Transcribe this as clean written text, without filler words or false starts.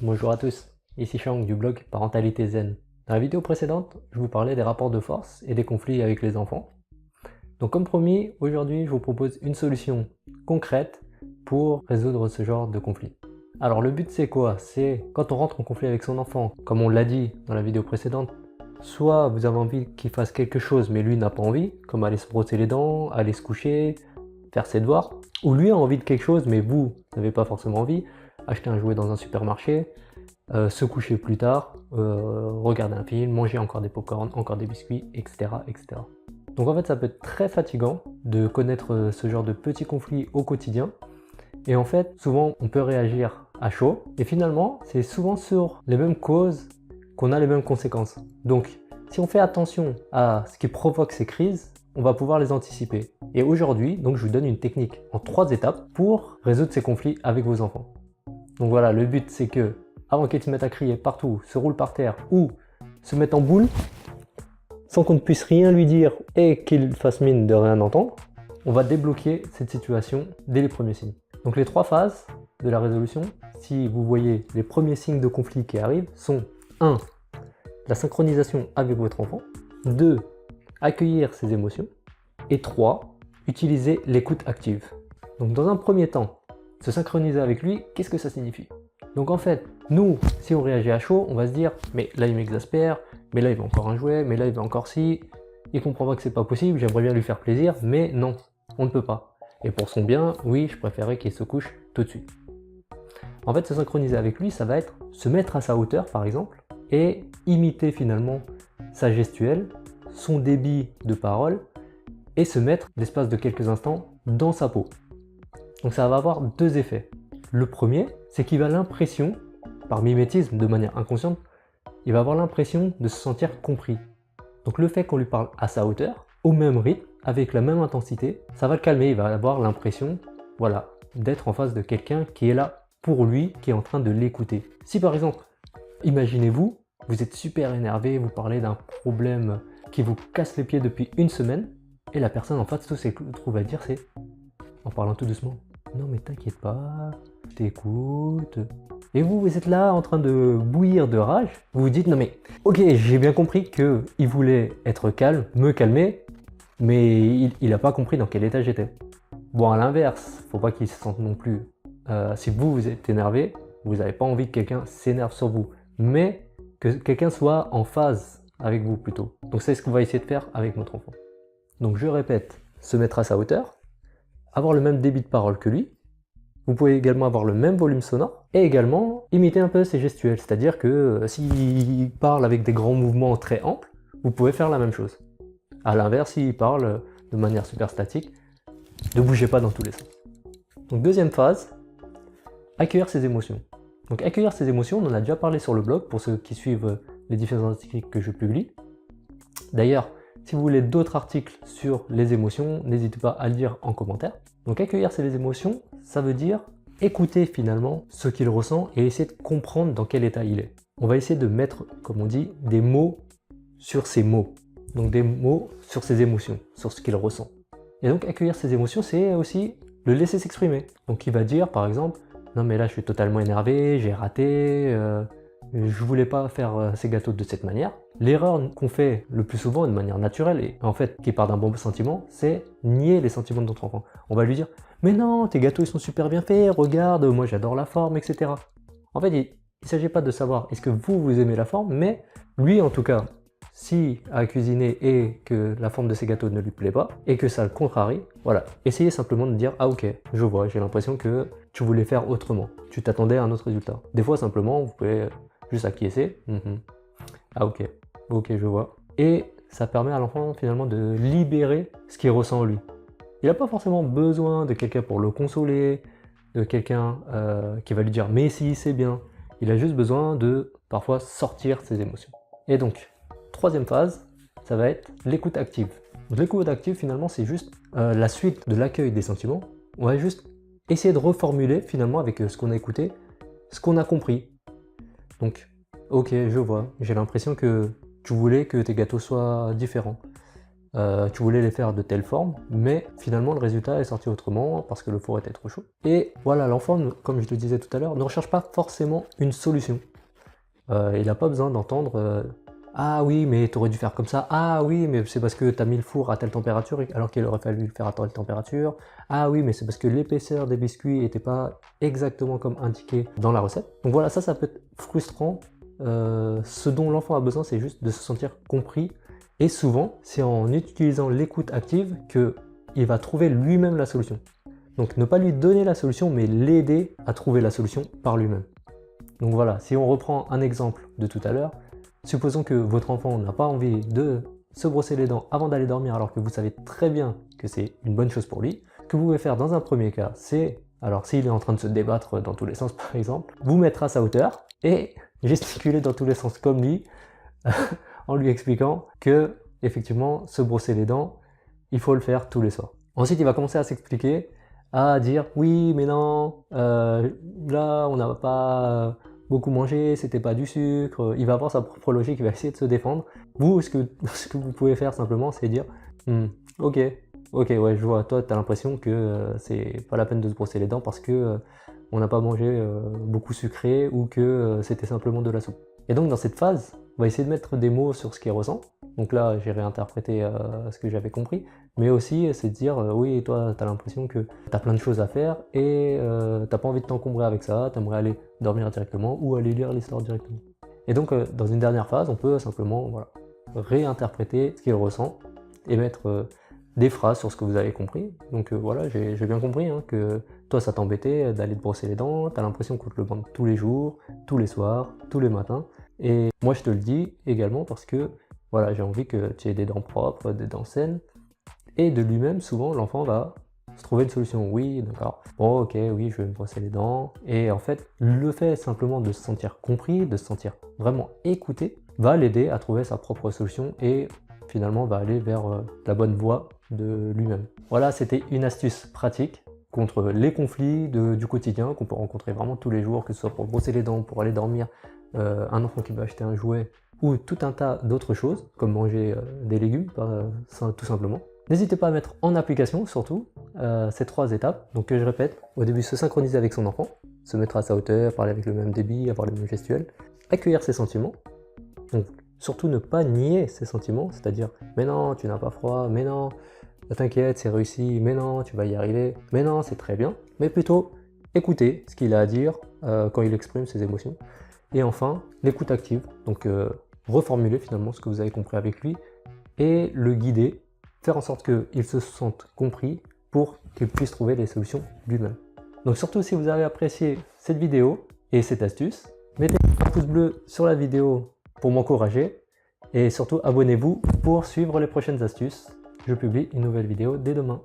Bonjour à tous, ici Shang du blog Parentalité Zen. Dans la vidéo précédente, je vous parlais des rapports de force et des conflits avec les enfants. Donc comme promis, aujourd'hui je vous propose une solution concrète pour résoudre ce genre de conflit. Alors le but c'est quoi? C'est quand on rentre en conflit avec son enfant, comme on l'a dit dans la vidéo précédente, soit vous avez envie qu'il fasse quelque chose mais lui n'a pas envie, comme aller se brosser les dents, aller se coucher, faire ses devoirs, ou lui a envie de quelque chose mais vous n'avez pas forcément envie, acheter un jouet dans un supermarché, se coucher plus tard, regarder un film, manger encore des pop-corn, encore des biscuits, etc., etc. Donc en fait ça peut être très fatigant de connaître ce genre de petits conflits au quotidien. Et en fait, souvent on peut réagir à chaud. Et finalement, c'est souvent sur les mêmes causes qu'on a les mêmes conséquences. Donc si on fait attention à ce qui provoque ces crises, on va pouvoir les anticiper. Et aujourd'hui, donc je vous donne une technique en 3 étapes pour résoudre ces conflits avec vos enfants. Donc voilà, le but c'est que, avant qu'ils se mettent à crier partout, se roulent par terre ou se mettent en boule, sans qu'on ne puisse rien lui dire et qu'il fasse mine de rien entendre, on va débloquer cette situation dès les premiers signes. Donc les 3 phases de la résolution, si vous voyez les premiers signes de conflit qui arrivent, sont 1. La synchronisation avec votre enfant, 2. Accueillir ses émotions, et 3. Utiliser l'écoute active. Donc dans un premier temps, se synchroniser avec lui, qu'est-ce que ça signifie? Donc en fait, nous, si on réagit à chaud, on va se dire « mais là il m'exaspère, mais là il veut encore un jouet, mais là il veut encore ci, il comprend pas que c'est pas possible, j'aimerais bien lui faire plaisir, mais non, on ne peut pas. Et pour son bien, oui, je préférerais qu'il se couche tout de suite. » En fait, se synchroniser avec lui, ça va être se mettre à sa hauteur par exemple, et imiter finalement sa gestuelle, son débit de parole, et se mettre, l'espace de quelques instants, dans sa peau. Donc ça va avoir 2 effets. Le premier, c'est qu'il va l'impression, par mimétisme, de manière inconsciente, il va avoir l'impression de se sentir compris. Donc le fait qu'on lui parle à sa hauteur, au même rythme, avec la même intensité, ça va le calmer, il va avoir l'impression, voilà, d'être en face de quelqu'un qui est là pour lui, qui est en train de l'écouter. Si par exemple, imaginez-vous, vous êtes super énervé, vous parlez d'un problème qui vous casse les pieds depuis une semaine, et la personne en face, tout ce qu'elle trouve à dire, c'est, en parlant tout doucement, non mais t'inquiète pas, je t'écoute. Et vous, vous êtes là en train de bouillir de rage. Vous vous dites, non mais, ok, j'ai bien compris qu'il voulait être calme, me calmer, mais il n'a pas compris dans quel état j'étais. Bon, à l'inverse, faut pas qu'il se sente non plus. Si vous, vous êtes énervé, vous n'avez pas envie que quelqu'un s'énerve sur vous, mais que quelqu'un soit en phase avec vous plutôt. Donc c'est ce qu'on va essayer de faire avec notre enfant. Donc je répète, se mettre à sa hauteur, avoir le même débit de parole que lui. Vous pouvez également avoir le même volume sonore et également imiter un peu ses gestuels, c'est-à-dire que s'il parle avec des grands mouvements très amples, vous pouvez faire la même chose. A l'inverse, s'il parle de manière super statique, ne bougez pas dans tous les sens. Donc deuxième phase, accueillir ses émotions. Donc accueillir ses émotions, on en a déjà parlé sur le blog pour ceux qui suivent les différents articles que je publie. D'ailleurs, si vous voulez d'autres articles sur les émotions, n'hésitez pas à le dire en commentaire. Donc accueillir ses émotions, ça veut dire écouter finalement ce qu'il ressent et essayer de comprendre dans quel état il est. On va essayer de mettre, comme on dit, des mots sur ses mots. Donc des mots sur ses émotions, sur ce qu'il ressent. Et donc accueillir ses émotions, c'est aussi le laisser s'exprimer. Donc il va dire par exemple, non mais là je suis totalement énervé, j'ai raté, je voulais pas faire ces gâteaux de cette manière. L'erreur qu'on fait le plus souvent de manière naturelle, et en fait qui part d'un bon sentiment, c'est nier les sentiments de notre enfant. On va lui dire « Mais non, tes gâteaux ils sont super bien faits, regarde, moi j'adore la forme, etc. » En fait, il ne s'agit pas de savoir est-ce que vous aimez la forme, mais lui en tout cas, si à cuisiner et que la forme de ses gâteaux ne lui plaît pas, et que ça le contrarie, voilà, essayez simplement de dire « Ah ok, je vois, j'ai l'impression que tu voulais faire autrement, tu t'attendais à un autre résultat. » Des fois simplement, vous pouvez juste acquiescer. Ah ok, ok je vois. Et ça permet à l'enfant finalement de libérer ce qu'il ressent en lui. Il n'a pas forcément besoin de quelqu'un pour le consoler, de quelqu'un qui va lui dire mais si c'est bien. Il a juste besoin de parfois sortir ses émotions. Et donc, troisième phase, ça va être l'écoute active. L'écoute active finalement c'est juste la suite de l'accueil des sentiments. On va juste essayer de reformuler finalement avec ce qu'on a écouté, ce qu'on a compris. Donc, ok, je vois, j'ai l'impression que tu voulais que tes gâteaux soient différents. tu voulais les faire de telle forme, mais finalement le résultat est sorti autrement parce que le four était trop chaud. Et voilà, l'enfant, comme je le disais tout à l'heure, ne recherche pas forcément une solution. Il n'a pas besoin d'entendre ah oui, mais tu aurais dû faire comme ça. Ah oui, mais c'est parce que tu as mis le four à telle température alors qu'il aurait fallu le faire à telle température. Ah oui, mais c'est parce que l'épaisseur des biscuits n'était pas exactement comme indiqué dans la recette. Donc voilà, ça peut être frustrant. Ce dont l'enfant a besoin, c'est juste de se sentir compris. Et souvent, c'est en utilisant l'écoute active qu'il va trouver lui-même la solution. Donc ne pas lui donner la solution, mais l'aider à trouver la solution par lui-même. Donc voilà, si on reprend un exemple de tout à l'heure, supposons que votre enfant n'a pas envie de se brosser les dents avant d'aller dormir alors que vous savez très bien que c'est une bonne chose pour lui. Ce que vous pouvez faire dans un premier cas, c'est, alors s'il est en train de se débattre dans tous les sens par exemple, vous mettre à sa hauteur et gesticuler dans tous les sens comme lui, en lui expliquant que, effectivement, se brosser les dents, il faut le faire tous les soirs. Ensuite, il va commencer à s'expliquer, à dire oui, mais non, là, on n'a pas beaucoup mangé, c'était pas du sucre. Il va avoir sa propre logique, il va essayer de se défendre. Vous, ce que vous pouvez faire simplement, c'est dire ok, ouais, je vois, toi, tu as l'impression que c'est pas la peine de se brosser les dents parce que on n'a pas mangé beaucoup sucré ou que c'était simplement de la soupe. Et donc, dans cette phase, on va essayer de mettre des mots sur ce qu'il ressent. Donc là, j'ai réinterprété ce que j'avais compris. Mais aussi, c'est de dire, oui, toi, tu as l'impression que tu as plein de choses à faire et t'as pas envie de t'encombrer avec ça, tu aimerais aller dormir directement ou aller lire l'histoire directement. Et donc, dans une dernière phase, on peut simplement réinterpréter ce qu'il ressent et mettre des phrases sur ce que vous avez compris. Donc voilà, j'ai bien compris que toi, ça t'embêtait d'aller te brosser les dents, tu as l'impression qu'on te le demande tous les jours, tous les soirs, tous les matins. Et moi, je te le dis également parce que voilà, j'ai envie que tu aies des dents propres, des dents saines. Et de lui-même, souvent, l'enfant va se trouver une solution. Oui, d'accord. Bon, ok, oui, je vais me brosser les dents. Et en fait, le fait simplement de se sentir compris, de se sentir vraiment écouté, va l'aider à trouver sa propre solution et finalement va aller vers la bonne voie de lui-même. Voilà, c'était une astuce pratique contre les conflits du quotidien qu'on peut rencontrer vraiment tous les jours, que ce soit pour brosser les dents, pour aller dormir, un enfant qui veut acheter un jouet, ou tout un tas d'autres choses, comme manger des légumes, tout simplement. N'hésitez pas à mettre en application, surtout, ces 3 étapes. Donc je répète, au début, se synchroniser avec son enfant, se mettre à sa hauteur, parler avec le même débit, avoir les mêmes gestuels, accueillir ses sentiments. Donc surtout ne pas nier ses sentiments, c'est-à-dire « mais non, tu n'as pas froid, mais non, t'inquiète, c'est réussi, mais non, tu vas y arriver, mais non, c'est très bien », mais plutôt écouter ce qu'il a à dire quand il exprime ses émotions. Et enfin, l'écoute active, donc reformuler finalement ce que vous avez compris avec lui et le guider, faire en sorte qu'il se sente compris pour qu'il puisse trouver les solutions lui-même. Donc surtout si vous avez apprécié cette vidéo et cette astuce, mettez un pouce bleu sur la vidéo pour m'encourager et surtout abonnez-vous pour suivre les prochaines astuces. Je publie une nouvelle vidéo dès demain.